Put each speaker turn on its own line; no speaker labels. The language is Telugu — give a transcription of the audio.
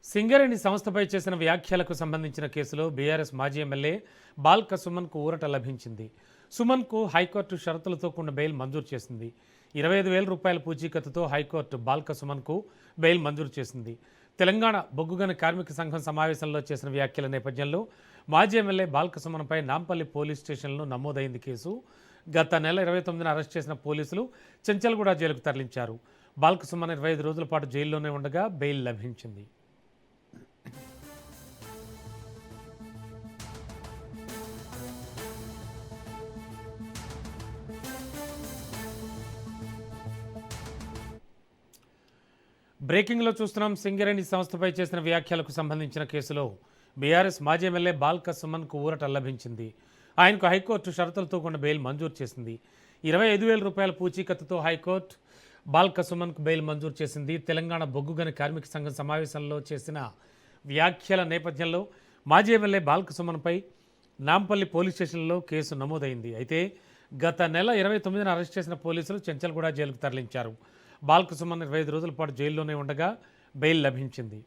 సింగరేణి సంస్థపై చేసిన వ్యాఖ్యలకు సంబంధించిన కేసులో బీఆర్ఎస్ మాజీ ఎమ్మెల్యే బాల్క సుమన్కు ఊరట లభించింది. సుమన్కు హైకోర్టు షరతులతో కూడిన బెయిల్ మంజూరు చేసింది. 25,000 రూపాయల పూచీకత్తుతో హైకోర్టు బాల్క సుమన్కు బెయిల్ మంజూరు చేసింది. తెలంగాణ బొగ్గుగని కార్మిక సంఘం సమావేశంలో చేసిన వ్యాఖ్యల నేపథ్యంలో మాజీ ఎమ్మెల్యే బాల్క సుమన్పై నాంపల్లి పోలీస్ స్టేషన్లో నమోదైంది కేసు. గత నెల 29న అరెస్ట్ చేసిన పోలీసులు చెంచల్గూడ జైలుకు తరలించారు. బాల్క సుమన్ 25 రోజుల పాటు జైల్లోనే ఉండగా బెయిల్ లభించింది. బ్రేకింగ్లో చూస్తున్నాం. సింగరేణి సంస్థపై చేసిన వ్యాఖ్యలకు సంబంధించిన కేసులో బీఆర్ఎస్ మాజీ ఎమ్మెల్యే బాల్క సుమన్కు ఊరట లభించింది. ఆయనకు హైకోర్టు షరతులతో కూడిన బెయిల్ మంజూరు చేసింది. 25,000 రూపాయల పూచీకత్తుతో హైకోర్టు బాల్క సుమన్కు బెయిల్ మంజూరు చేసింది. తెలంగాణ బొగ్గుగని కార్మిక సంఘం సమావేశంలో చేసిన వ్యాఖ్యల నేపథ్యంలో మాజీ ఎమ్మెల్యే బాల్క సుమన్పై నాంపల్లి పోలీస్ స్టేషన్లో కేసు నమోదైంది. అయితే గత నెల 29న అరెస్ట్ చేసిన పోలీసులు చెంచల్గూడ జైలుకు తరలించారు. బాల్క సుమన్ 25 రోజుల పాటు జైల్లోనే ఉండగా బెయిల్ లభించింది.